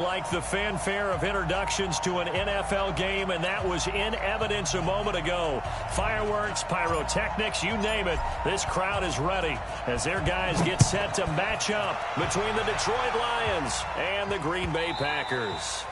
Like the fanfare of introductions to an NFL game, and that was in evidence a moment ago. Fireworks, pyrotechnics, you name it. This crowd is ready as their guys get set to match up between the Detroit Lions and the Green Bay Packers.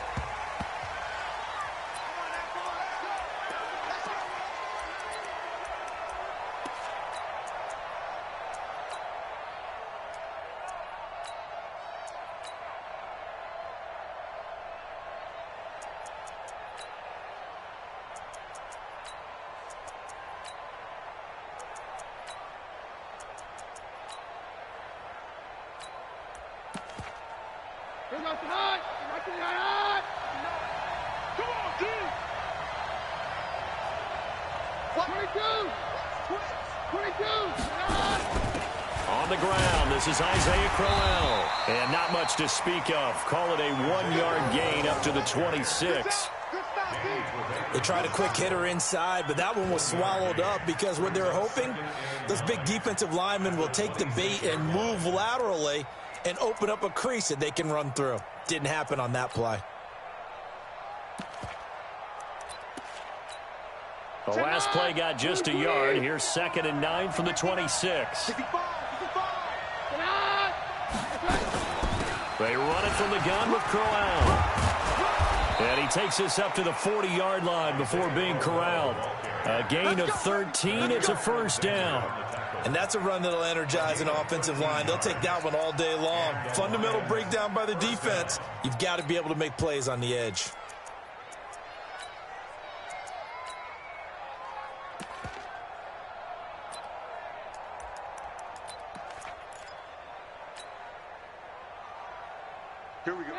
On the ground, this is Isaiah Crowell. And not much to speak of. Call it a 1-yard gain up to the 26. They tried a quick hitter inside, but that one was swallowed up because what they're hoping, those big defensive linemen will take the bait and move laterally and open up a crease that they can run through. Didn't happen on that play. The last play got just a yard. Here's 2nd and 9 from the 26. They run it from the gun with Crowell. And he takes this up to the 40-yard line before being corralled. A gain of 13. It's a first down. And that's a run that'll energize an offensive line. They'll take that one all day long. Fundamental breakdown by the defense. You've got to be able to make plays on the edge. Here we go.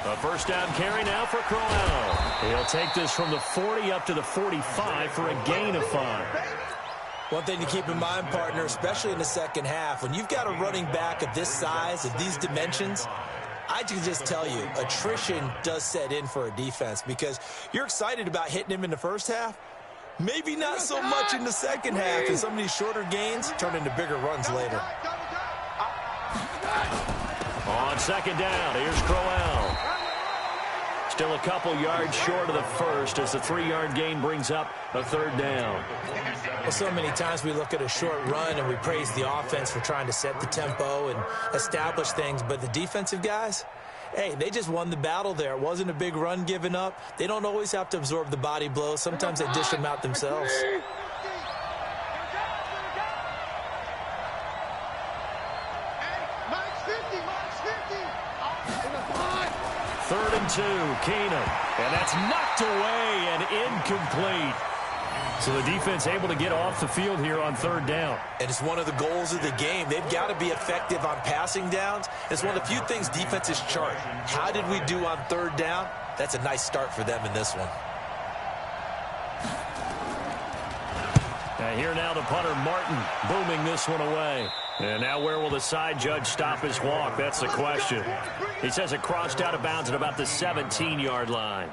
A first down carry now for Crowell. He'll take this from the 40 up to the 45 for a gain of 5. One thing to keep in mind, partner, especially in the second half, when you've got a running back of this size, of these dimensions, I can just tell you, attrition does set in for a defense because you're excited about hitting him in the first half. Maybe not so much in the second half, and some of these shorter gains turn into bigger runs later. On 2nd down, here's Crowell. Still a couple yards short of the first as the 3-yard gain brings up a 3rd down. Well, so many times we look at a short run and we praise the offense for trying to set the tempo and establish things, but the defensive guys, hey, they just won the battle there. It wasn't a big run given up. They don't always have to absorb the body blows. Sometimes they dish them out themselves. 3rd and 2, Keenum. And that's knocked away and incomplete. So the defense able to get off the field here on 3rd down. And it's one of the goals of the game. They've got to be effective on passing downs. It's one of the few things defenses chart. How did we do on 3rd down? That's a nice start for them in this one. And here now the punter, Martin, booming this one away. And now where will the side judge stop his walk? That's the question. He says it crossed out of bounds at about the 17-yard line.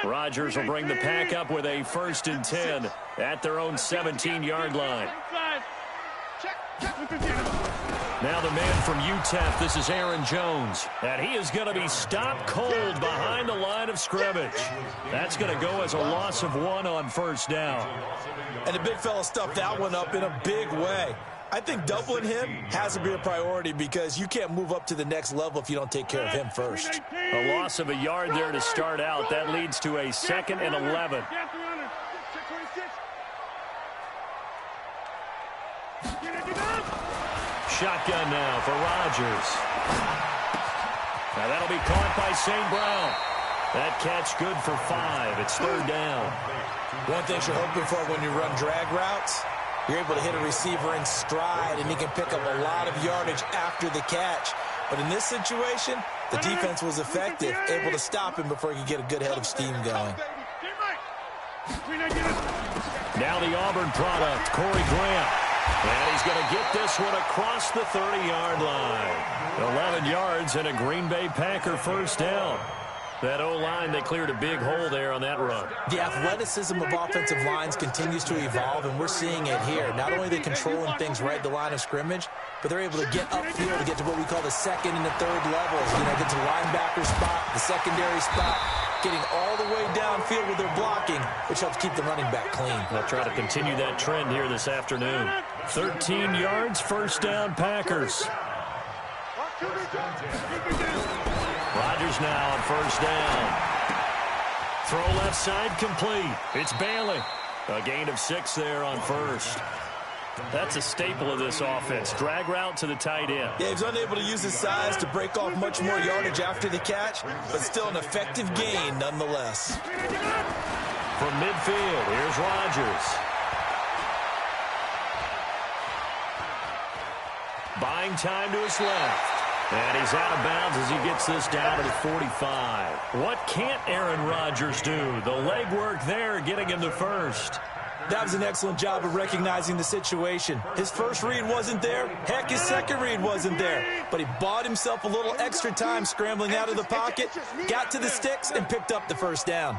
Rodgers will bring the pack up with a 1st and 10 at their own 17-yard line. Now the man from UTEP, this is Aaron Jones. And he is going to be stopped cold behind the line of scrimmage. That's going to go as a loss of 1 on 1st down. And the big fella stuffed that one up in a big way. I think doubling him has to be a priority because you can't move up to the next level if you don't take care of him first. A loss of a yard there to start out. That leads to a 2nd and 11. Shotgun now for Rodgers. Now that'll be caught by St. Brown. That catch good for 5. It's 3rd down. One thing you're hoping for when you run drag routes, you're able to hit a receiver in stride, and he can pick up a lot of yardage after the catch. But in this situation, the defense was effective, able to stop him before he could get a good head of steam going. Now the Auburn product, Corey Grant. And he's going to get this one across the 30-yard line. 11 yards and a Green Bay Packer first down. That O-line, they cleared a big hole there on that run. The athleticism of offensive lines continues to evolve, and we're seeing it here. Not only are they controlling things right at the line of scrimmage, but they're able to get upfield to get to what we call the second and the third levels. You know, get to the linebacker spot, the secondary spot, getting all the way downfield with their blocking, which helps keep the running back clean. They'll try to continue that trend here this afternoon. 13 yards, first down, Packers. Rodgers now on first down. Throw left side complete. It's Bailey. A gain of 6 there on first. That's a staple of this offense. Drag route to the tight end. Yeah, he's unable to use his size to break off much more yardage after the catch, but still an effective gain nonetheless. From midfield, here's Rodgers. Buying time to his left. And he's out of bounds as he gets this down to the 45. What can't Aaron Rodgers do? The legwork there getting him to first. That was an excellent job of recognizing the situation. His first read wasn't there. Heck, his second read wasn't there. But he bought himself a little extra time scrambling out of the pocket, got to the sticks, and picked up the first down.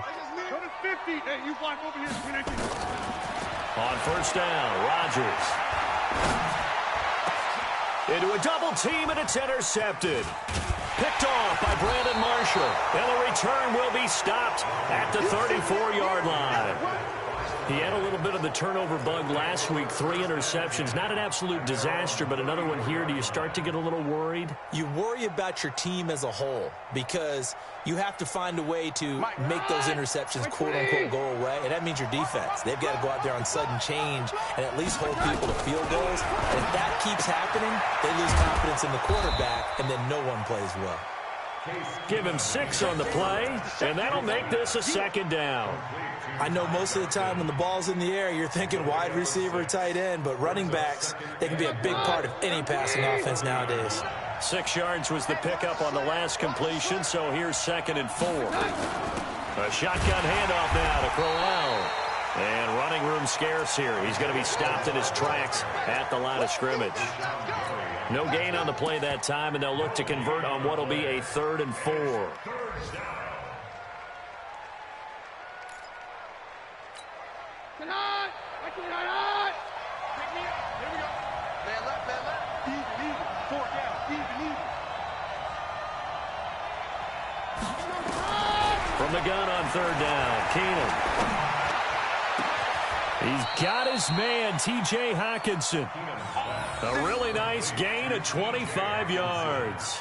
On first down, Rodgers. Into a double team, and it's intercepted. Picked off by Brandon Marshall. And the return will be stopped at the 34-yard line. He had a little bit of the turnover bug last week, 3 interceptions. Not an absolute disaster, but another one here. Do you start to get a little worried? You worry about your team as a whole because you have to find a way to make those interceptions, quote-unquote, go away, and that means your defense. They've got to go out there on sudden change and at least hold people to field goals. And if that keeps happening, they lose confidence in the quarterback, and then no one plays well. Give him 6 on the play, and that'll make this a second down. I know most of the time when the ball's in the air, you're thinking wide receiver, tight end, but running backs, they can be a big part of any passing offense nowadays. 6 yards was the pickup on the last completion, so here's 2nd and 4. A shotgun handoff now to Crowell. And running room scarce here. He's going to be stopped in his tracks at the line of scrimmage. No gain on the play that time, and they'll look to convert on what will be a 3rd and 4. From the gun on 3rd down, Keenan. He's got his man, T.J. Hockenson. A really nice gain of 25 yards.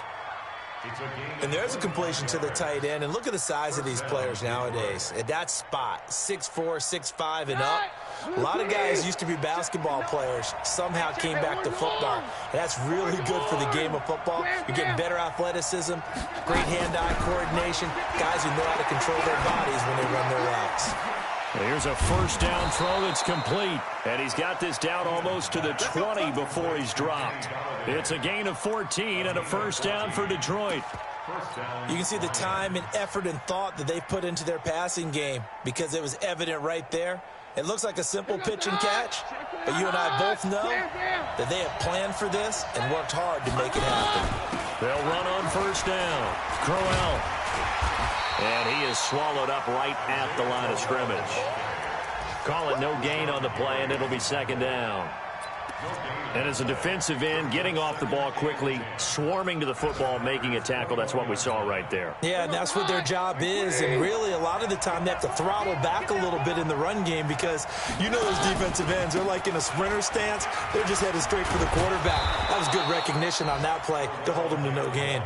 And there's a completion to the tight end. And look at the size of these players nowadays. At that spot, 6'4", 6'5", and up. A lot of guys used to be basketball players, somehow came back to football. And that's really good for the game of football. You're getting better athleticism, great hand-eye coordination, guys who know how to control their bodies when they run their routes. Here's a first down throw that's complete. And he's got this down almost to the 20 before he's dropped. It's a gain of 14 and a first down for Detroit. You can see the time and effort and thought that they've put into their passing game because it was evident right there. It looks like a simple pitch and catch, but you and I both know that they have planned for this and worked hard to make it happen. They'll run on first down. Crowell. And he is swallowed up right at the line of scrimmage. Call it no gain on the play, and it'll be 2nd down. And as a defensive end, getting off the ball quickly, swarming to the football, making a tackle, that's what we saw right there. Yeah, and that's what their job is. And really, a lot of the time, they have to throttle back a little bit in the run game because you know those defensive ends, they're like in a sprinter stance. They're just headed straight for the quarterback. That was good recognition on that play to hold them to no gain.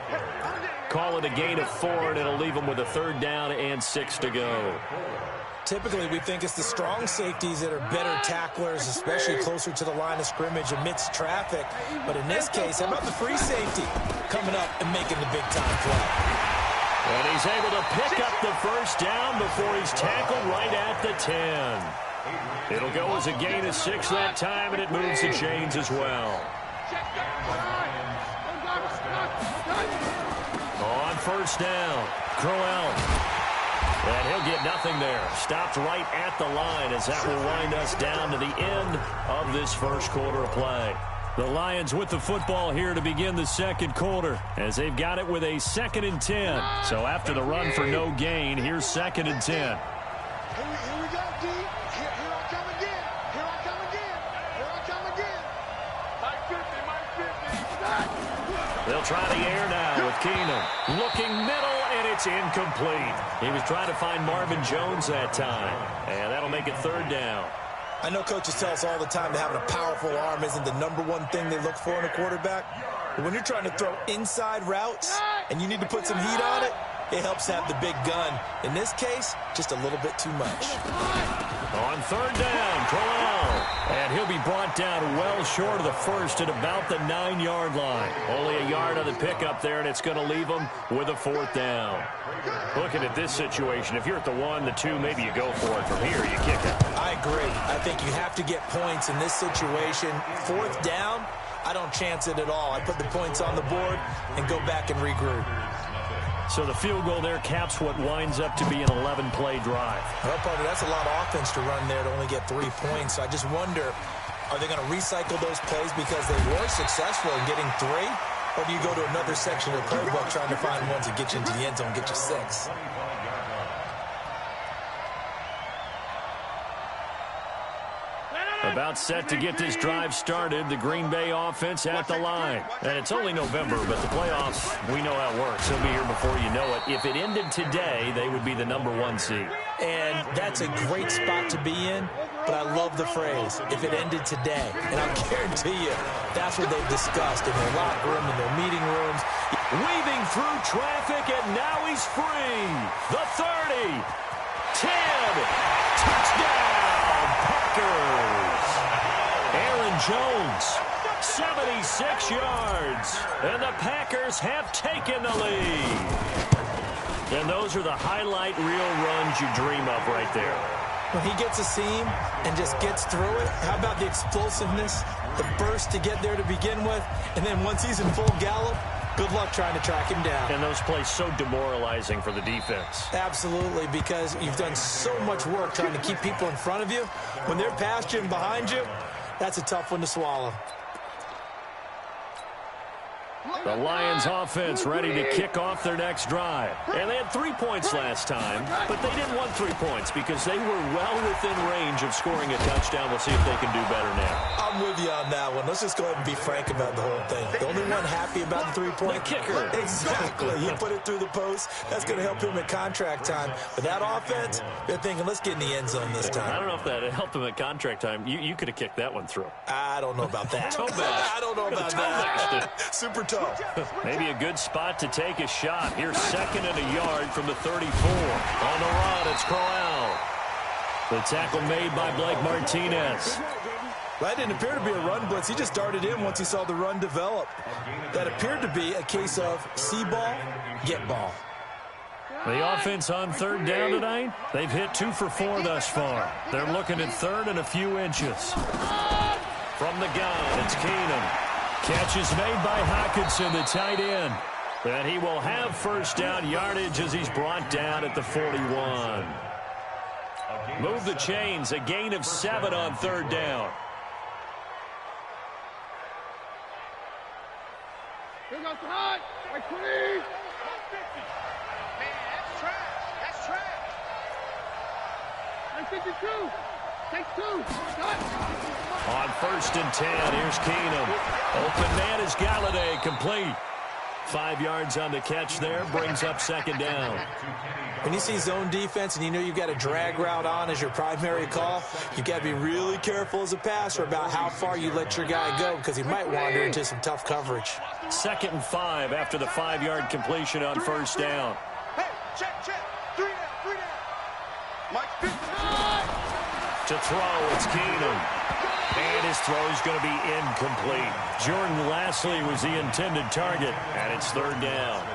Call it a gain of 4, and it'll leave them with a 3rd down and 6 to go. Typically, we think it's the strong safeties that are better tacklers, especially closer to the line of scrimmage amidst traffic. But in this case, how about the free safety coming up and making the big-time play? And he's able to pick up the first down before he's tackled right at the 10. It'll go as a gain of 6 that time, and it moves the chains as well. On first down, Crowell. And he'll get nothing there. Stopped right at the line as that will wind us down to the end of this first quarter of play. The Lions with the football here to begin the second quarter as they've got it with a 2nd and 10. So after the run for no gain, here's 2nd and 10. Here we go, D. Here I come again. Here I come again. Here I come again. Mike 50. They'll try the air now with Keenum. Looking middle, and it's incomplete. He was trying to find Marvin Jones that time. And that'll make it 3rd down. I know coaches tell us all the time that having a powerful arm isn't the #1 thing they look for in a quarterback. But when you're trying to throw inside routes and you need to put some heat on it, it helps have the big gun. In this case, just a little bit too much. On 3rd down, Crowell. And he'll be brought down well short of the first at about the 9-yard line. Only a yard on the pickup there, and it's going to leave him with a 4th down. Looking at this situation, if you're at the 1, the 2, maybe you go for it. From here, you kick it. I agree. I think you have to get points in this situation. 4th down, I don't chance it at all. I put the points on the board and go back and regroup. So the field goal there caps what winds up to be an 11-play drive. Well, partner, that's a lot of offense to run there to only get 3 points. So I just wonder, are they going to recycle those plays because they were successful in getting 3? Or do you go to another section of the playbook trying to find ones that get you into the end zone and get you 6? About set to get this drive started, the Green Bay offense at the line. And it's only November, but the playoffs, we know how it works. They'll be here before you know it. If it ended today, they would be the #1 seed. And that's a great spot to be in, but I love the phrase, if it ended today. And I'll guarantee you, that's what they've discussed in their locker room, in their meeting rooms. Weaving through traffic, and now he's free. The 30, 10, touchdown, Packers. Aaron Jones, 76 yards, and the Packers have taken the lead. And those are the highlight reel runs you dream of right there. When he gets a seam and just gets through it, how about the explosiveness, the burst to get there to begin with, and then once he's in full gallop, good luck trying to track him down. And those plays so demoralizing for the defense. Absolutely, because you've done so much work trying to keep people in front of you. When they're past you and behind you, that's a tough one to swallow. The Lions offense ready to kick off their next drive. And they had 3 points last time, but they didn't want 3 points because they were well within range of scoring a touchdown. We'll see if they can do better now. I'm with you on that one. Let's just go ahead and be frank about the whole thing. The only one happy about the 3-point? The kicker. Exactly. He put it through the post. That's going to help him at contract time. But that offense, they're thinking, let's get in the end zone this time. I don't know if that helped him at contract time. You could have kicked that one through. I don't know about that. I don't know about that. Super tough. Maybe a good spot to take a shot. Here's 2nd and a yard from the 34. On the run, it's Crowell. The tackle made by Blake Martinez. That didn't appear to be a run blitz. He just darted in once he saw the run develop. That appeared to be a case of see ball, get ball. The offense on 3rd down tonight, they've hit 2 for 4 thus far. They're looking at 3rd and a few inches. From the gun, it's Keenum. Catch is made by Hockenson, the tight end. And he will have 1st down yardage as he's brought down at the 41. Move the chains, a gain of 7 on 3rd down. Here goes high. Like 20. Man, that's trash. That's trash. Like 52. Take 2. On 1st and 10, here's Keenum. Open man is Galladay, complete. 5 yards on the catch there, brings up 2nd down. When you see zone defense and you know you've got a drag route on as your primary call, you've got to be really careful as a passer about how far you let your guy go because he might wander into some tough coverage. 2nd and 5 after the 5-yard completion on 1st down. Hey, check. 3 down. Mike 50. To throw, it's Keenum. And his throw is going to be incomplete. Jordan Lastly was the intended target, and it's 3rd down.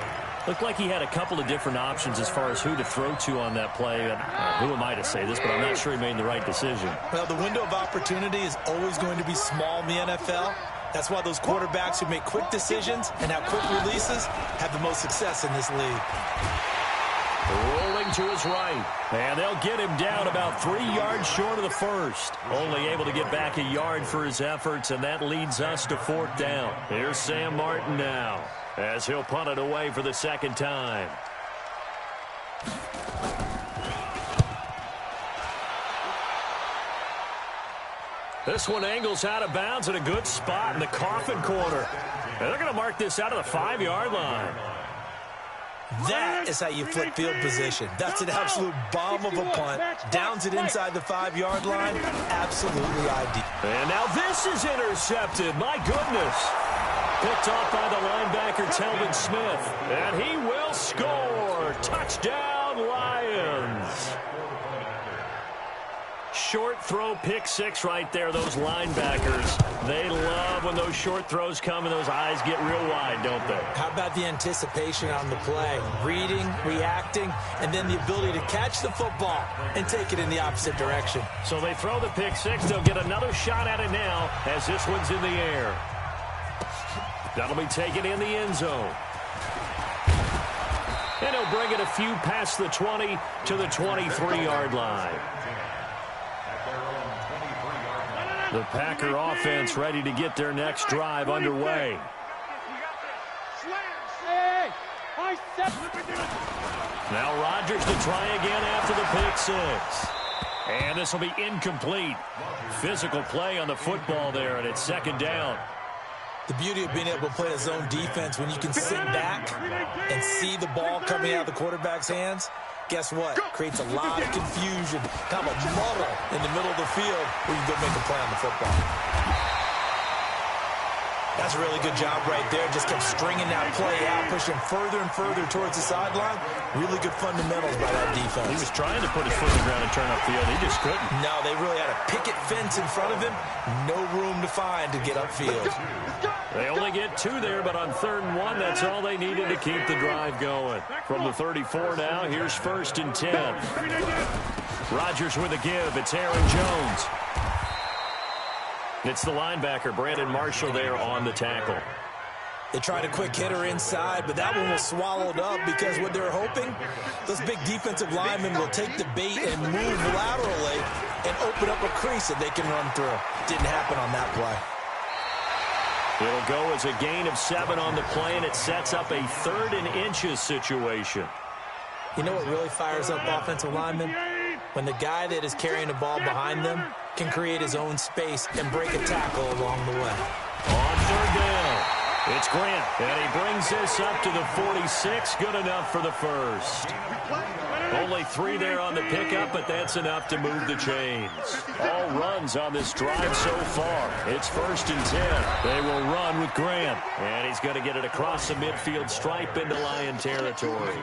Looked like he had a couple of different options as far as who to throw to on that play. And, who am I to say this, but I'm not sure he made the right decision. Well, the window of opportunity is always going to be small in the NFL. That's why those quarterbacks who make quick decisions and have quick releases have the most success in this league. Rolling to his right. And they'll get him down about 3 yards short of the first. Only able to get back a yard for his efforts, and that leads us to 4th down. Here's Sam Martin now, as he'll punt it away for the second time. This one angles out of bounds at a good spot in the coffin corner. And they're going to mark this out of the 5-yard line. That is how you flip field position. That's an absolute bomb of a punt. Downs it inside the 5-yard line. Absolutely ideal. And now this is intercepted. My goodness. Picked off by the linebacker, Telvin Smith. And he will score. Touchdown, Lions. Short throw, pick six right there. Those linebackers, they love when those short throws come and those eyes get real wide, don't they? How about the anticipation on the play? Reading, reacting, and then the ability to catch the football and take it in the opposite direction. So they throw the pick six. They'll get another shot at it now as this one's in the air. That'll be taken in the end zone. And he'll bring it a few past the 20 to the 23-yard line. The Packer offense ready to get their next drive underway. Now Rodgers to try again after the pick six. And this will be incomplete. Physical play on the football there, and it's 2nd down. The beauty of being able to play a zone defense when you can sit back and see the ball coming out of the quarterback's hands, guess what? Creates a lot of confusion, kind of a muddle in the middle of the field where you can go make a play on the football. That's a really good job right there. Just kept stringing that play out, pushing further and further towards the sideline. Really good fundamentals by that defense. He was trying to put his foot in the ground and turn upfield. He just couldn't. No, they really had a picket fence in front of him. No room to find to get upfield. They only get 2 there, but on 3rd and 1, that's all they needed to keep the drive going. From the 34 now, here's 1st and 10. Rodgers with a give. It's Aaron Jones. It's the linebacker, Brandon Marshall, there on the tackle. They tried a quick hitter inside, but that one was swallowed up because what they're hoping, those big defensive linemen will take the bait and move laterally and open up a crease that they can run through. Didn't happen on that play. It'll go as a gain of 7 on the play, and it sets up a 3rd and inches situation. You know what really fires up offensive linemen? When the guy that is carrying the ball behind them can create his own space and break a tackle along the way. On 3rd down, it's Grant, and he brings this up to the 46. Good enough for the first. Only 3 there on the pickup, but that's enough to move the chains. All runs on this drive so far. It's 1st and 10. They will run with Grant, and he's going to get it across the midfield stripe into Lion territory.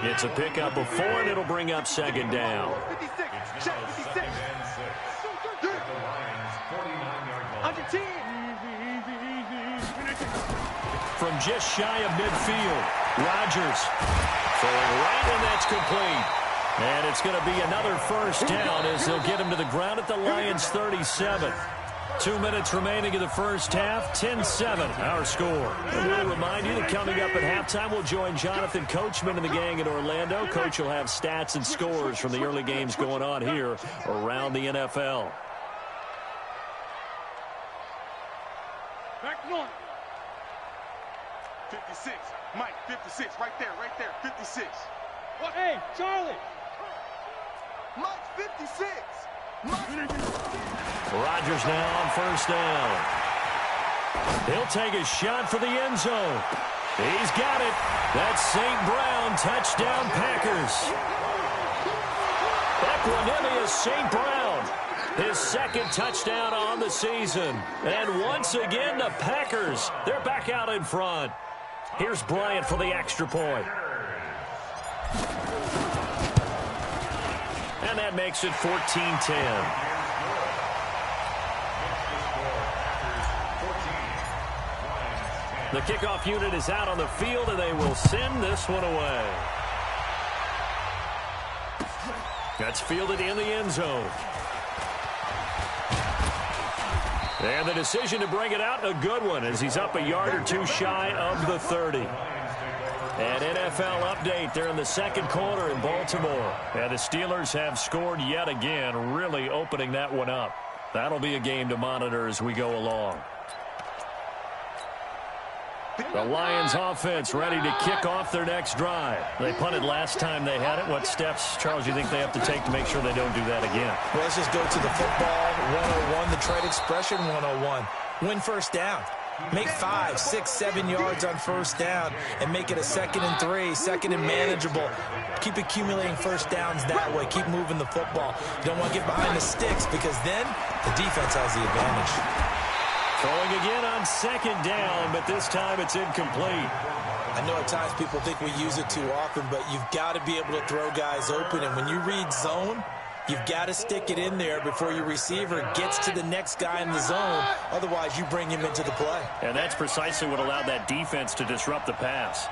It's a pickup of 4, and it'll bring up 2nd down. From just shy of midfield, Rodgers throwing right, and that's complete. And it's going to be another 1st down as they'll get him to the ground at the Lions' 37. 2 minutes remaining in the first half, 10-7, our score. And we'll remind you that coming up at halftime, we'll join Jonathan Coachman and the gang in Orlando. Coach will have stats and scores from the early games going on here around the NFL. Back one. 56. Mike, 56. Right there, 56. What? Hey, Charlie. Mike, 56. Rodgers now on 1st down. He'll take a shot for the end zone. He's got it. That's St. Brown. Touchdown, Packers. Equanimous St. Brown. His 2nd touchdown on the season. And once again, the Packers, they're back out in front. Here's Bryant for the extra point. And that makes it 14-10. The kickoff unit is out on the field, and they will send this one away. That's fielded in the end zone. And the decision to bring it out, a good one, as he's up a yard or 2 shy of the 30. An NFL update there in the second quarter in Baltimore. And the Steelers have scored yet again, really opening that one up. That'll be a game to monitor as we go along. The Lions offense ready to kick off their next drive. They punted last time they had it. What steps, Charles, do you think they have to take to make sure they don't do that again? Well, let's just go to the football 101, the trade expression 101. Win first down. Make 5, 6, 7 yards on first down and make it a 2nd and 3, 2nd and manageable. Keep accumulating first downs that way. Keep moving the football. You don't want to get behind the sticks because then the defense has the advantage. Throwing again on 2nd down, but this time it's incomplete. I know at times people think we use it too often, but you've got to be able to throw guys open. And when you read zone, you've got to stick it in there before your receiver gets to the next guy in the zone. Otherwise, you bring him into the play. And that's precisely what allowed that defense to disrupt the pass.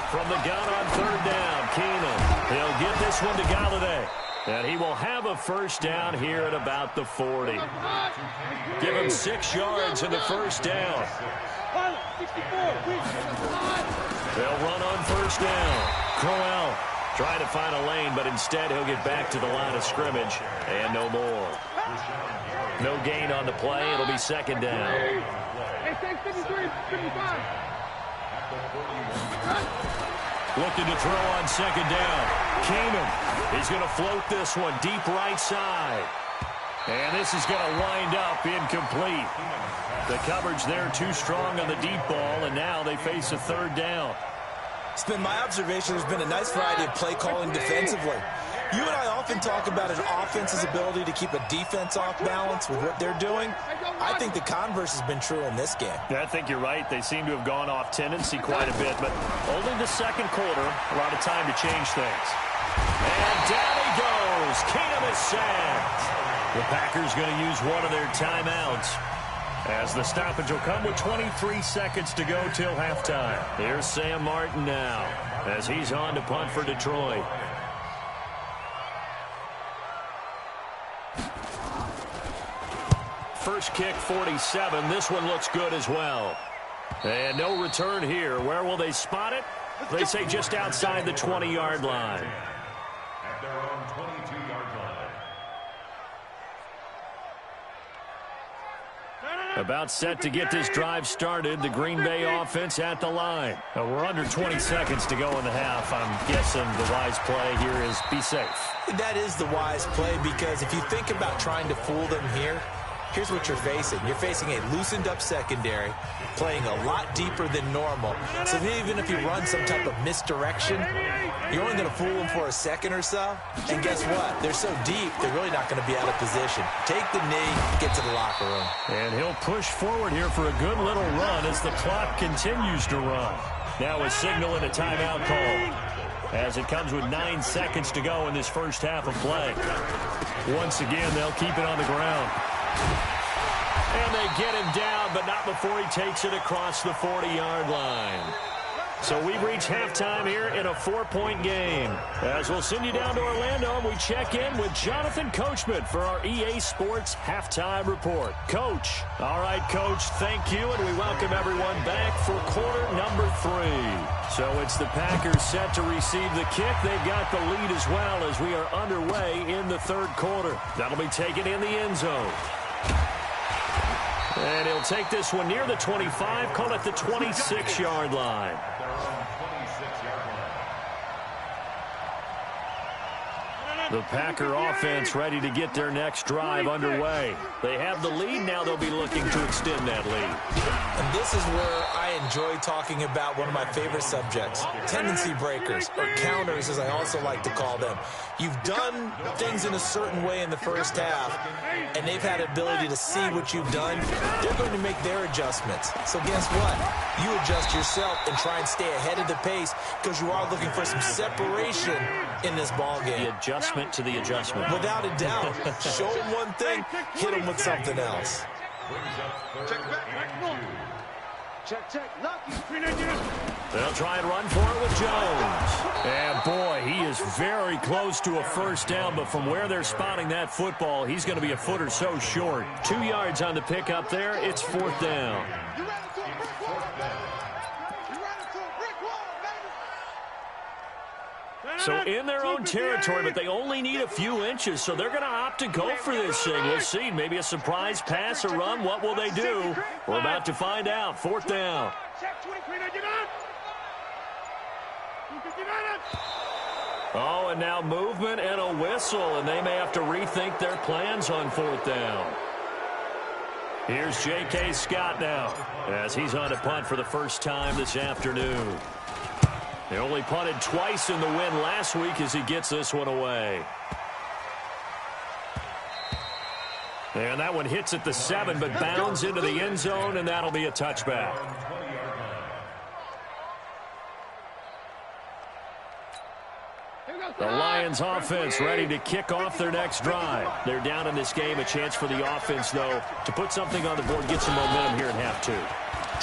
From the gun on 3rd down, Keenum. He'll get this one to Galladay. And he will have a first down here at about the 40. Give him 6 yards in the first down. They'll run on first down. Crowell trying to find a lane, but instead he'll get back to the line of scrimmage. And no more. No gain on the play. It'll be 2nd down. Looking to throw on 2nd down. Keenum. He's going to float this one deep right side. And this is going to wind up incomplete. The coverage there too strong on the deep ball, and now they face a 3rd down. It's been my observation there's been a nice variety of play calling defensively. You and I often talk about an offense's ability to keep a defense off balance with what they're doing. I think the converse has been true in this game. Yeah, I think you're right. They seem to have gone off tendency quite a bit, but only the second quarter, a lot of time to change things. And down he goes. Keenum is sacked. The Packers going to use one of their timeouts, as the stoppage will come with 23 seconds to go till halftime. Here's Sam Martin now, as he's on to punt for Detroit. First kick, 47. This one looks good as well. And no return here. Where will they spot it? They say just outside the 20-yard line. At their own 22-yard line. About set to get this drive started. The Green Bay offense at the line. We're under 20 seconds to go in the half. I'm guessing the wise play here is be safe. That is the wise play, because if you think about trying to fool them here, here's what you're facing. You're facing a loosened up secondary, playing a lot deeper than normal. So even if you run some type of misdirection, you're only going to fool them for a second or so. And guess what? They're so deep, they're really not going to be out of position. Take the knee, get to the locker room. And he'll push forward here for a good little run as the clock continues to run. Now a signal and a timeout call, as it comes with 9 seconds to go in this first half of play. Once again, they'll keep it on the ground. And they get him down, but not before he takes it across the 40-yard line. So we've reached halftime here in a 4-point game. As we'll send you down to Orlando, we check in with Jonathan Coachman for our EA Sports Halftime Report. Coach. All right, Coach, thank you, and we welcome everyone back for quarter number 3. So it's the Packers set to receive the kick. They've got the lead as well as we are underway in the 3rd quarter. That'll be taken in the end zone. And he'll take this one near the 25, call it the 26-yard line. The Packer offense ready to get their next drive underway. They have the lead. Now they'll be looking to extend that lead. And this is where I enjoy talking about one of my favorite subjects, tendency breakers, or counters as I also like to call them. You've done things in a certain way in the first half, and they've had ability to see what you've done. They're going to make their adjustments. So guess what? You adjust yourself and try and stay ahead of the pace, because you are looking for some separation in this ball game. The adjustment to the adjustment. Without a doubt. Show them one thing, hit them with something else. Check, check. Lucky. They'll try and run for it with Jones. And, boy, he is very close to a first down, but from where they're spotting that football, he's going to be a foot or so short. 2 yards on the pickup there. It's 4th down. You ran into a brick wall, baby. You ran into a brick wall, baby. So in their own territory, but they only need a few inches, so they're going to opt to go for this thing. We'll see. Maybe a surprise pass or run. What will they do? We're about to find out. 4th down. Oh, and now movement and a whistle, and they may have to rethink their plans on 4th down. Here's J.K. Scott now as he's on to punt for the first time this afternoon. He only punted twice in the win last week as he gets this one away. And that one hits at the 7, but bounds into the end zone, and that'll be a touchback. The Lions offense ready to kick off their next drive. They're down in this game. A chance for the offense, though, to put something on the board, get some momentum here in half 2.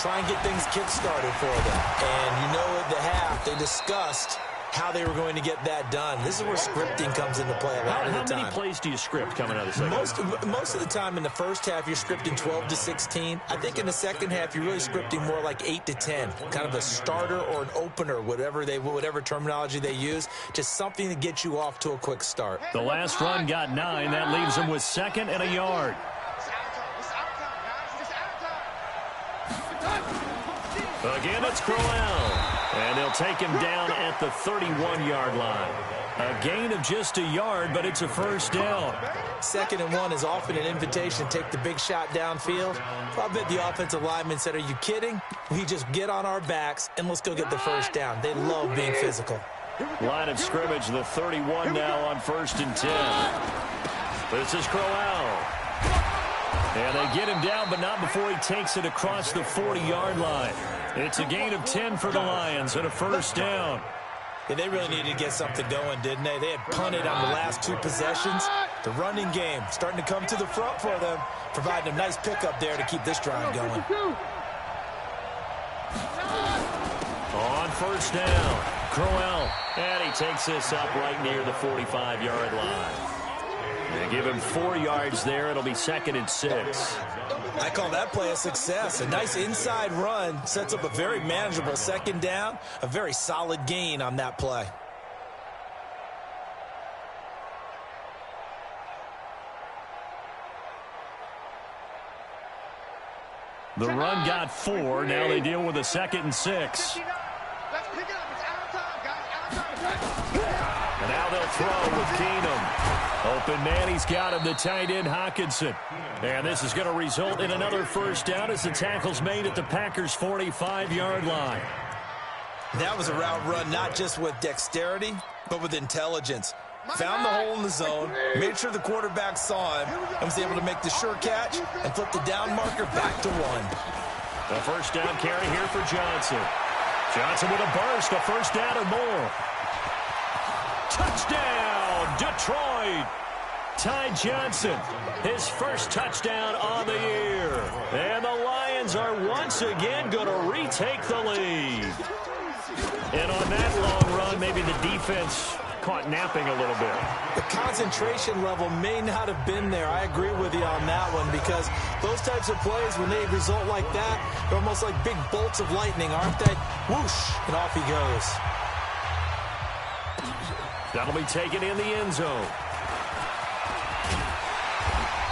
Try and get things kick-started for them. And you know at the half, they discussed how they were going to get that done. This is where scripting comes into play a lot of the time. How many plays do you script coming out of the second half? Most of the time in the first half, you're scripting 12 to 16. I think in the second half, you're really scripting more like 8 to 10. Kind of a starter or an opener, whatever terminology they use. Just something to get you off to a quick start. The last run got 9. That leaves them with 2nd and a yard. Again, it's Crowell. And they'll take him down at the 31-yard line. A gain of just a yard, but it's a first down. 2nd and 1 is often an invitation to take the big shot downfield. I bet the offensive lineman said, are you kidding? We just get on our backs and let's go get the first down. They love being physical. Line of scrimmage, the 31 now on 1st and 10. This is Crowell. And they get him down, but not before he takes it across the 40-yard line. It's a gain of 10 for the Lions and a first down. Yeah, they really needed to get something going, didn't they? They had punted on the last 2 possessions. The running game starting to come to the front for them, providing a nice pickup there to keep this drive going. On first down, Crowell, and he takes this up right near the 45-yard line. They give him 4 yards there. It'll be 2nd and 6. I call that play a success. A nice inside run sets up a very manageable 2nd down. A very solid gain on that play. The run got 4. Now they deal with a 2nd and 6. Let's pick it up. It's out of time, guys. Out of time. And now they'll throw with Keenum. Open man, he's got him, the tight end, Hockenson. And this is going to result in another first down as the tackle's made at the Packers' 45-yard line. That was a route run not just with dexterity, but with intelligence. Found the hole in the zone, made sure the quarterback saw him, and was able to make the sure catch and flip the down marker back to 1. The first down carry here for Johnson. Johnson with a burst, a first down or more. Touchdown, Detroit. Ty Johnson, his first touchdown on the year. And the Lions are once again going to retake the lead. And on that long run, maybe the defense caught napping a little bit. The concentration level may not have been there. I agree with you on that one, because those types of plays, when they result like that, they're almost like big bolts of lightning, aren't they? Whoosh, and off he goes. That'll be taken in the end zone.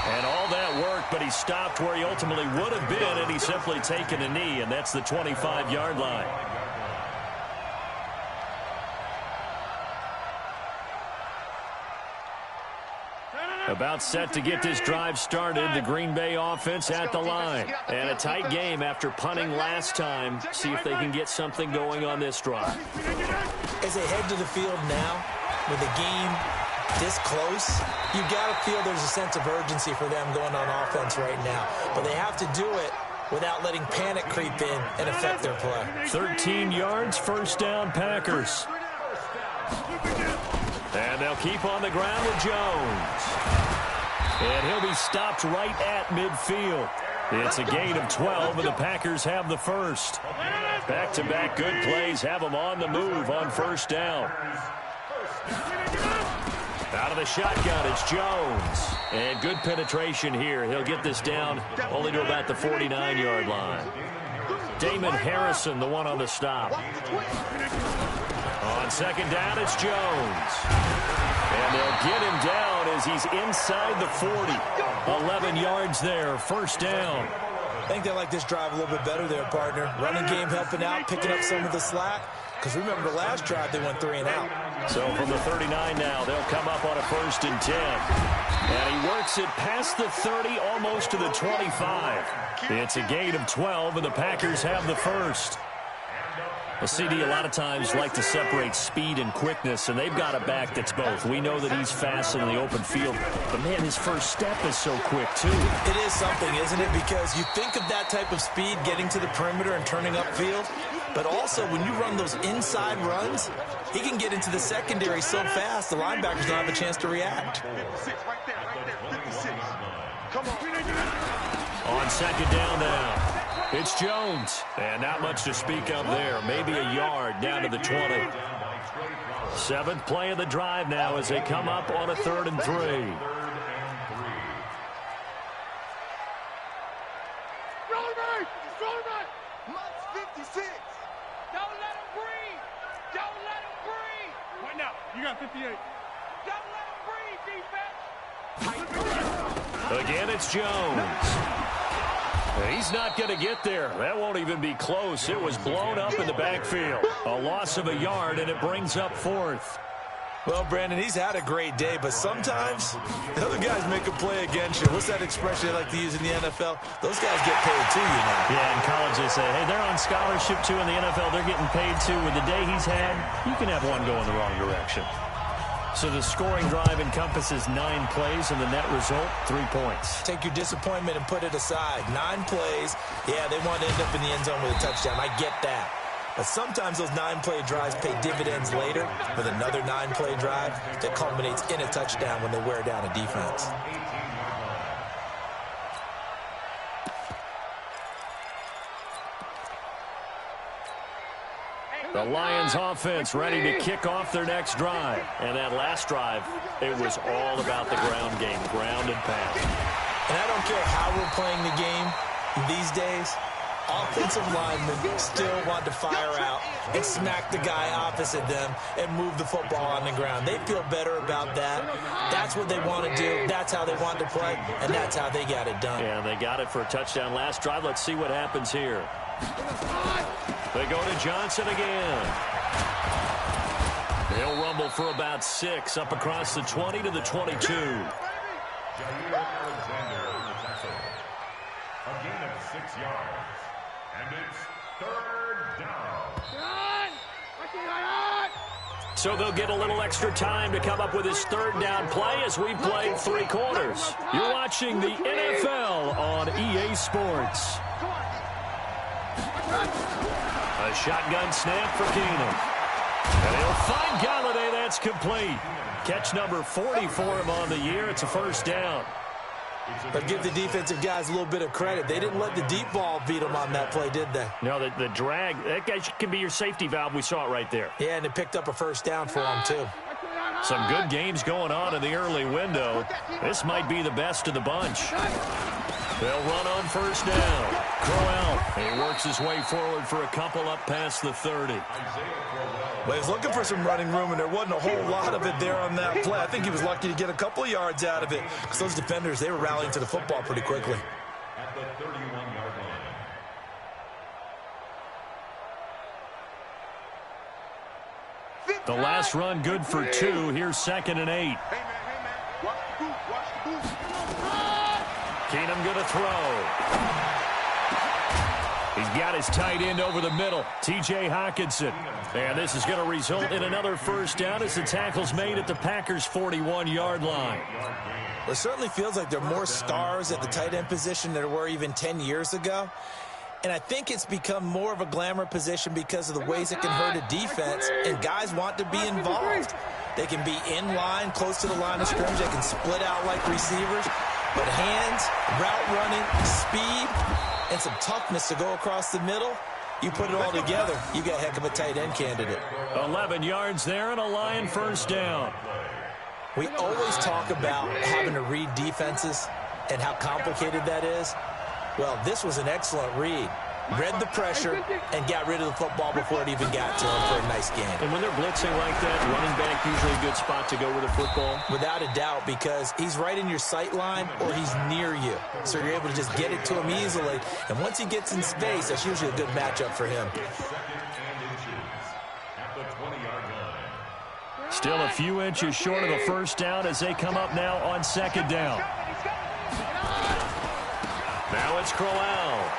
And all that worked, but he stopped where he ultimately would have been, and he's simply taken a knee, and that's the 25-yard line. About set to get this drive started, the Green Bay offense at the line. And a tight game after punting last time. See if they can get something going on this drive. As they head to the field now, with the game this close, you got to feel there's a sense of urgency for them going on offense right now. But they have to do it without letting panic creep in and affect their play. 13 yards, first down, Packers. And they'll keep on the ground with Jones. And he'll be stopped right at midfield. It's a gain of 12, and the Packers have the first. Back-to-back good plays have them on the move on first down. Out of the shotgun, it's Jones. And good penetration here. He'll get this down only to about the 49-yard line. Damon Harrison, the one on the stop. On second down, it's Jones. And they'll get him down as he's inside the 40. 11 yards there, first down. I think they like this drive a little bit better there, partner. Running game helping out, picking up some of the slack. Because remember, the last drive, they went 3 and out. So from the 39 now, they'll come up on a 1st and 10. And he works it past the 30, almost to the 25. It's a gain of 12, and the Packers have the first. Well, CD a lot of times like to separate speed and quickness, and they've got a back that's both. We know that he's fast in the open field, but, man, his first step is so quick, too. It is something, isn't it? Because you think of that type of speed getting to the perimeter and turning upfield, but also when you run those inside runs, he can get into the secondary so fast the linebackers don't have a chance to react. 56, right there, 56. Come on. On second down now. It's Jones, and not much to speak of there. Maybe a yard down to the 20. 7th play of the drive now as they come up on a 3rd and 3. Roll right! Roll right! Mike's 56. Don't let him breathe. Don't let him breathe. Right now, you got 58. Don't let him breathe, defense. Again, it's Jones. He's not going to get there. That won't even be close. It was blown up in the backfield. A loss of a yard, and it brings up 4th. Well, Brandon, he's had a great day, but sometimes the other guys make a play against you. What's that expression they like to use in the NFL? Those guys get paid too, you know. Yeah, in college they say, hey, they're on scholarship too. In the NFL, they're getting paid too. With the day he's had, you can have one go in the wrong direction. So the scoring drive encompasses 9 plays, and the net result, 3 points. Take your disappointment and put it aside. 9 plays. Yeah, they want to end up in the end zone with a touchdown. I get that. But sometimes those 9-play drives pay dividends later with another 9-play drive that culminates in a touchdown when they wear down a defense. The Lions offense ready to kick off their next drive. And that last drive, it was all about the ground game, ground and pound. And I don't care how we're playing the game these days, offensive linemen still want to fire out and smack the guy opposite them and move the football on the ground. They feel better about that. That's what they want to do. That's how they want to play, and that's how they got it done. Yeah, they got it for a touchdown last drive. Let's see what happens here. They go to Johnson again. He'll rumble for about 6 up across the 20 to the 22. A gain of 6 yards. And it's 3rd down. So they'll get a little extra time to come up with his 3rd down play as we play 3 quarters. You're watching the NFL on EA Sports. A shotgun snap for Keenum. And he'll find Galladay. That's complete. Catch number 40 for him on the year. It's a 1st down. But give the defensive guys a little bit of credit. They didn't let the deep ball beat them on that play, did they? No, the drag, that guy can be your safety valve. We saw it right there. Yeah, and it picked up a 1st down for them, too. Some good games going on in the early window. This might be the best of the bunch. They'll run on 1st down. Crowell, he works his way forward for a couple up past the 30. Well, he was looking for some running room, and there wasn't a whole lot of it there on that play. I think he was lucky to get a couple of yards out of it because those defenders, they were rallying to the football pretty quickly. At the 31-yard line. The last run good for 2. Here's 2nd and 8. Hey, man, watch the booth, watch the booth. Keenum going to throw. He's got his tight end over the middle, T.J. Hockenson. And this is going to result in another 1st down as the tackle's made at the Packers' 41-yard line. It certainly feels like there are more stars at the tight end position than there were even 10 years ago. And I think it's become more of a glamour position because of the ways it can hurt a defense, and guys want to be involved. They can be in line, close to the line of scrimmage. They can split out like receivers. But hands, route running, speed, and some toughness to go across the middle, you put it all together, you got a heck of a tight end candidate. 11 yards there and a Lion first down. We always talk about having to read defenses and how complicated that is. Well, this was an excellent read. Read the pressure and got rid of the football before it even got to him for a nice gain. And when they're blitzing like that, running back usually a good spot to go with the football? Without a doubt, because he's right in your sight line or he's near you. So you're able to just get it to him easily. And once he gets in space, that's usually a good matchup for him. Still a few inches short of the first down as they come up now on second down. Now it's Crowell.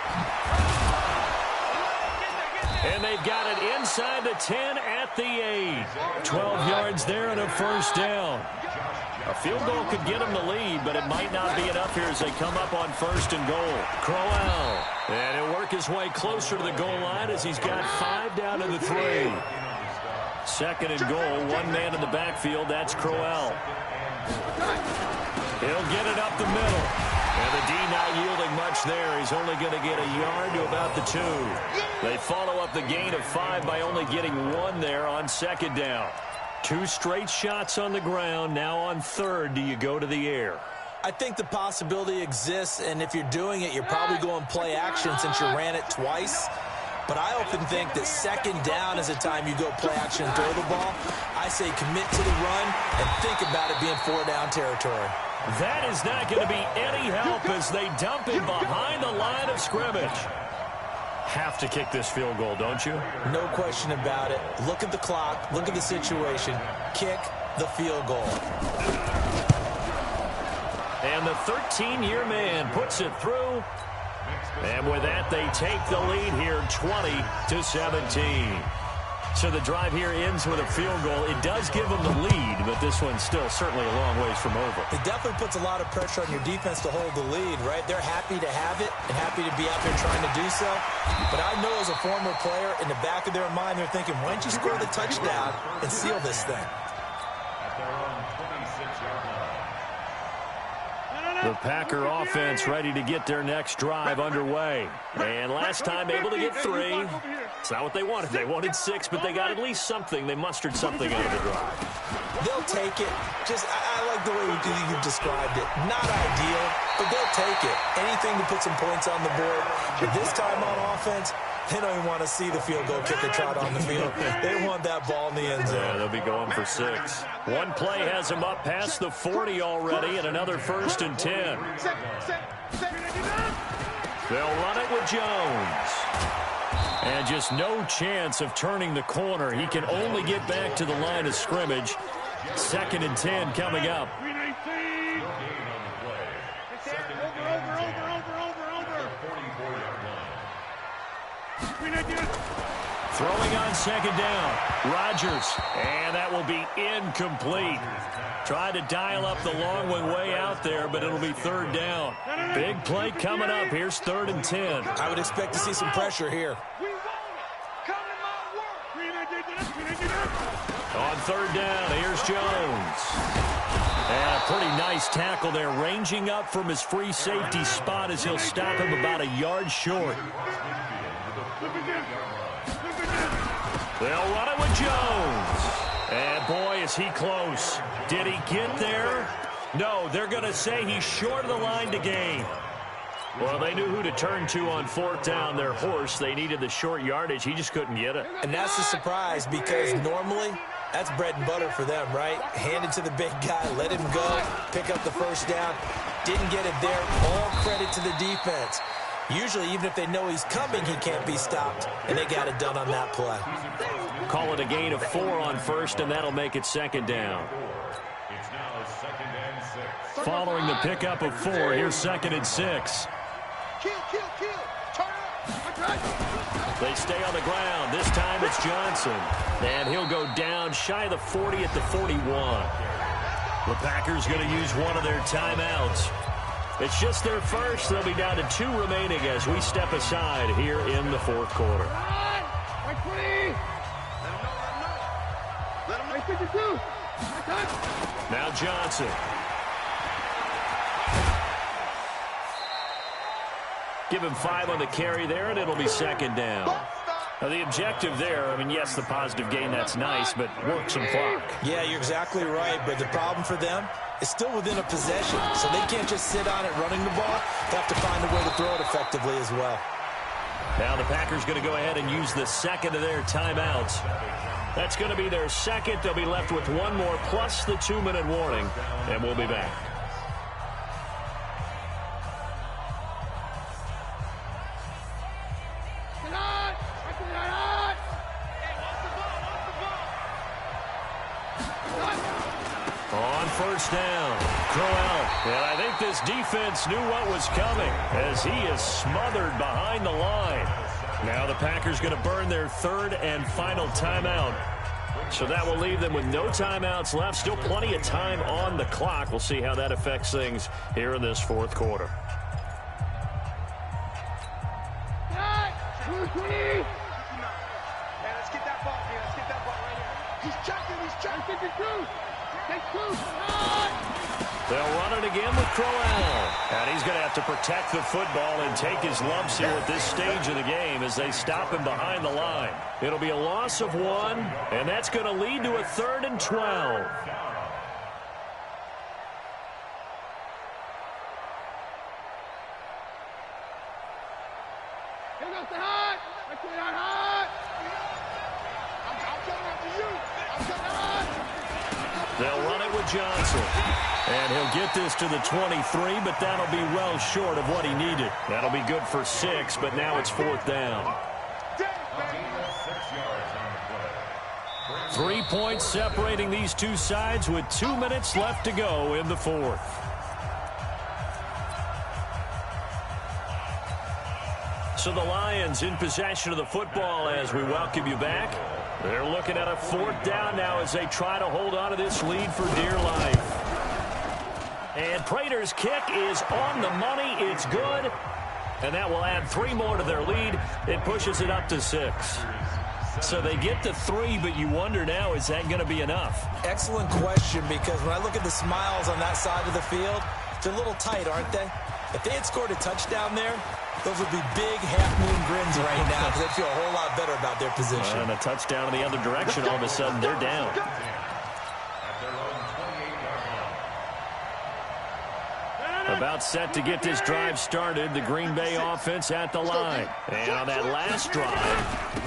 And they've got it inside the 10 at the 8. 12 yards there and a first down. A field goal could get them the lead, but it might not be enough here as they come up on first and goal. Crowell. And he'll work his way closer to the goal line as he's got 5 down to the 3. Second and goal, one man in the backfield, that's Crowell. He'll get it up the middle. And the D not yielding much there. He's only going to get a yard to about the 2. They follow up the gain of 5 by only getting 1 there on second down. 2 straight shots on the ground. Now on third, do you go to the air? I think the possibility exists, and if you're doing it, you're probably going play action since you ran it twice. But I often think that second down is a time you go play action and throw the ball. I say commit to the run and think about it being 4-down territory. That is not going to be any help as they dump it behind the line of scrimmage. Have to kick this field goal, don't you? No question about it. Look at the clock. Look at the situation. Kick the field goal. And the 13-year man puts it through. And with that, they take the lead here 20-17. So the drive here ends with a field goal. It does give them the lead, but this one's still certainly a long ways from over. It definitely puts a lot of pressure on your defense to hold the lead, right? They're happy to have it and happy to be out there trying to do so. But I know as a former player, in the back of their mind, they're thinking, why don't you score the touchdown and seal this thing? The Packer offense ready to get their next drive underway. And last time able to get 3. It's not what they wanted. They wanted 6, but they got at least something. They mustered something out of the drive. They'll take it. Just, I like the way you described it. Not ideal, but they'll take it. Anything to put some points on the board. But this time on offense, they don't even want to see the field goal kicker trot on the field. They want that ball in the end zone. Yeah, they'll be going for 6. One play has them up past the 40 already, and another 1st and 10. They'll run it with Jones. And just no chance of turning the corner. He can only get back to the line of scrimmage. 2nd and 10 coming up. Throwing on second down. Rodgers. And that will be incomplete. Tried to dial up the long one way out there, but it'll be 3rd down. Big play coming up. Here's 3rd and 10. I would expect to see some pressure here. On 3rd down, here's Jones. And a pretty nice tackle there, ranging up from his free safety spot as he'll stop him about a yard short. They'll run it with Jones. And boy, is he close. Did he get there? No, they're going to say he's short of the line to gain. Well, they knew who to turn to on 4th down. Their horse, they needed the short yardage. He just couldn't get it. And that's the surprise because normally that's bread and butter for them, right? Hand it to the big guy, let him go, pick up the 1st down. Didn't get it there. All credit to the defense. Usually, even if they know he's coming, he can't be stopped, and they got it done on that play. Call it a gain of 4 on 1st, and that'll make it 2nd down. It's now 2nd and 6. Following the pickup of 4, here's 2nd and 6. Kill. Turn up. They stay on the ground. This time it's Johnson. And he'll go down shy of the 40 at the 41. The Packers going to use one of their timeouts. It's just their first. They'll be down to 2 remaining as we step aside here in the 4th quarter. Now Johnson. Give him 5 on the carry there, and it'll be second down. Now, the objective there, I mean, yes, the positive gain, that's nice, but work some clock. Yeah, you're exactly right, but the problem for them is still within a possession, so they can't just sit on it running the ball. They have to find a way to throw it effectively as well. Now the Packers going to go ahead and use the second of their timeouts. That's going to be their second. They'll be left with one more plus the 2-minute warning, and we'll be back. On first down, Crowell. And I think this defense knew what was coming as he is smothered behind the line. Now the Packers going to burn their third and final timeout. So that will leave them with no timeouts left. Still plenty of time on the clock. We'll see how that affects things here in this fourth quarter. Let's get that ball here. Let's get that ball right here. He's checking. They'll run it again with Crowell. And he's going to have to protect the football and take his lumps here at this stage of the game as they stop him behind the line. It'll be a loss of 1, and that's going to lead to a 3rd and 12. They'll run it with Johnson. And he'll get this to the 23, but that'll be well short of what he needed. That'll be good for 6, but now it's 4th down. 3 points separating these two sides with 2 minutes left to go in the fourth. So the Lions in possession of the football as we welcome you back. They're looking at a 4th down now as they try to hold on to this lead for dear life. And Prater's kick is on the money. It's good. And that will add 3 more to their lead. It pushes it up to 6. So they get to 3, but you wonder now, is that going to be enough? Excellent question, because when I look at the smiles on that side of the field, they're a little tight, aren't they? If they had scored a touchdown there, those would be big half-moon grins right now because they'd feel a whole lot better about their position. And a touchdown in the other direction, all of a sudden they're down. About set to get this drive started, the Green Bay offense at the line. And on that last drive,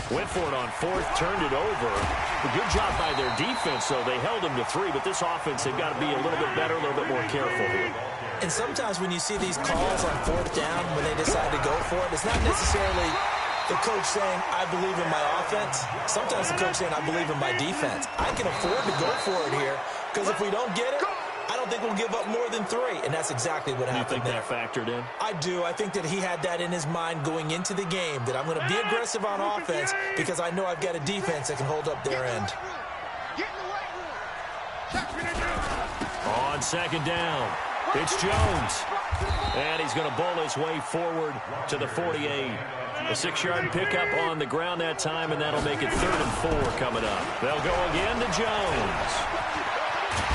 went for it on 4th, turned it over. A good job by their defense, though. They held them to 3, but this offense, they've got to be a little bit better, a little bit more careful here. And sometimes when you see these calls on 4th down, when they decide to go for it, it's not necessarily the coach saying, I believe in my offense. Sometimes the coach saying, I believe in my defense. I can afford to go for it here, because if we don't get it, I don't think we'll give up more than 3, and that's exactly what happened there. You think that factored in? I do. I think that he had that in his mind going into the game, that I'm going to be aggressive on offense because I know I've got a defense that can hold up their end. On 2nd down, it's Jones. And he's going to bowl his way forward to the 48. A 6-yard pickup on the ground that time, and that'll make it 3rd and 4 coming up. They'll go again to Jones.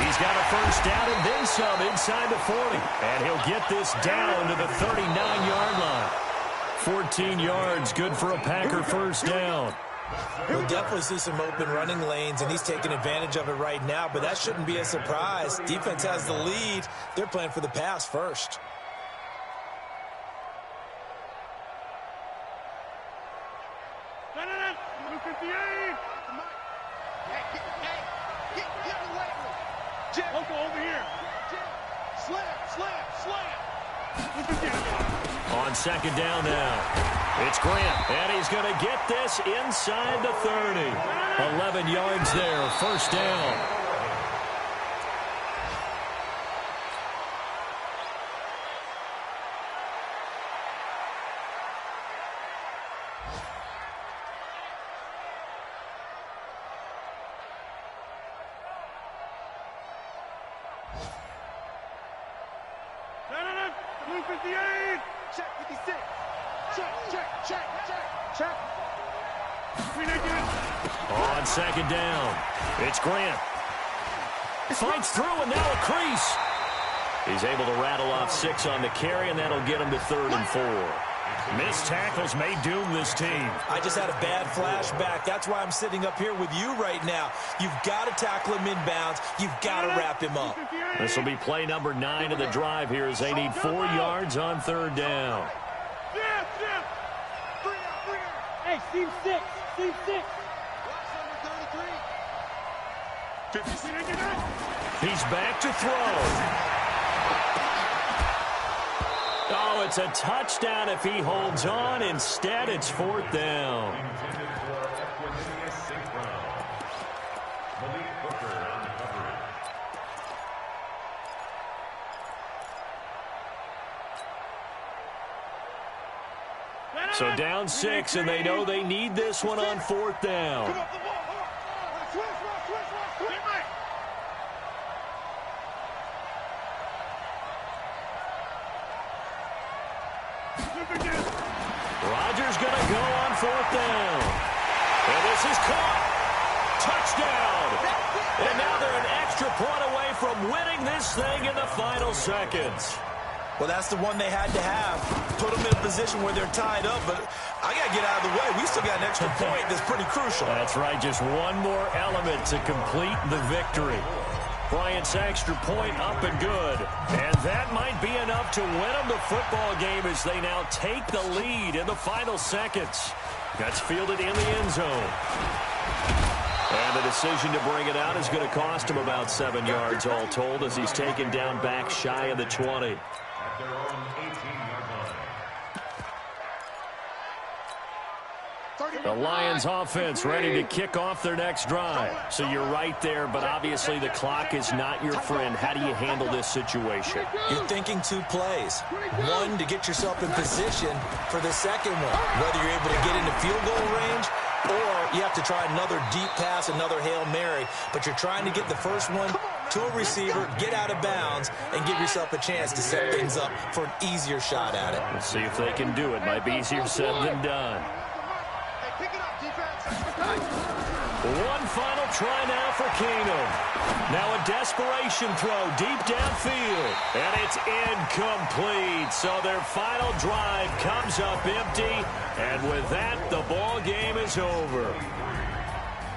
He's got a first down and then some inside the 40. And he'll get this down to the 39-yard line. 14 yards, good for a Packer first down. We'll definitely see some open running lanes, and he's taking advantage of it right now, but that shouldn't be a surprise. Defense has the lead. They're playing for the pass first. On 2nd down now, it's Grant, and he's going to get this inside the 30. 11 yards there, first down. Blue 58. Check 56. Check. On 2nd down, it's Grant. Fights through, and now a crease. He's able to rattle off 6 on the carry, and that'll get him to 3rd and 4. Missed tackles may doom this team. I just had a bad flashback. That's why I'm sitting up here with you right now. You've got to tackle him inbounds. You've got to wrap him up. This will be play number 9 of the drive here as they need 4 yards on 3rd down. Hey, team 6. Team 6. He's back to throw. Oh, it's a touchdown if he holds on. Instead, it's 4th down. So down 6, and they know they need this one on 4th down. Rodgers going to go on 4th down. And this is caught. Touchdown. And now they're an extra point away from winning this thing in the final seconds. Well, that's the one they had to have. Put them in a position where they're tied up, but I got to get out of the way. We still got an extra point that's pretty crucial. That's right. Just one more element to complete the victory. Bryant's extra point up and good. And that might be enough to win them the football game as they now take the lead in the final seconds. That's fielded in the end zone. And the decision to bring it out is going to cost him about 7 yards all told as he's taken down back shy of the 20. At their own 18-yard line. The Lions offense ready to kick off their next drive. So you're right there, but obviously the clock is not your friend. How do you handle this situation? You're thinking 2 plays. One, to get yourself in position for the second one, whether you're able to get into field goal range or you have to try another deep pass, another Hail Mary. But you're trying to get the first one to a receiver, get out of bounds, and give yourself a chance to set things up for an easier shot at it. Let's see if they can do it. Might be easier said than done. One final try now for Keenum. Now a desperation throw deep downfield. And it's incomplete. So their final drive comes up empty. And with that, the ball game is over.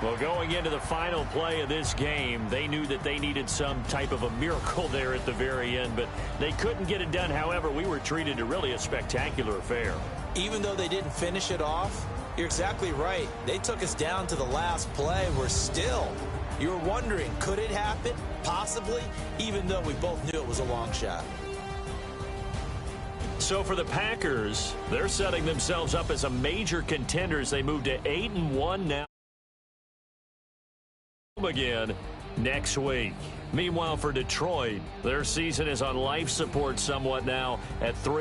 Well, going into the final play of this game, they knew that they needed some type of a miracle there at the very end, but they couldn't get it done. However, we were treated to really a spectacular affair. Even though they didn't finish it off, you're exactly right. They took us down to the last play. We're still, you were wondering, could it happen? Possibly, even though we both knew it was a long shot. So for the Packers, they're setting themselves up as a major contender as they move to 8-1 now. Again next week. Meanwhile, for Detroit, their season is on life support somewhat now at 3.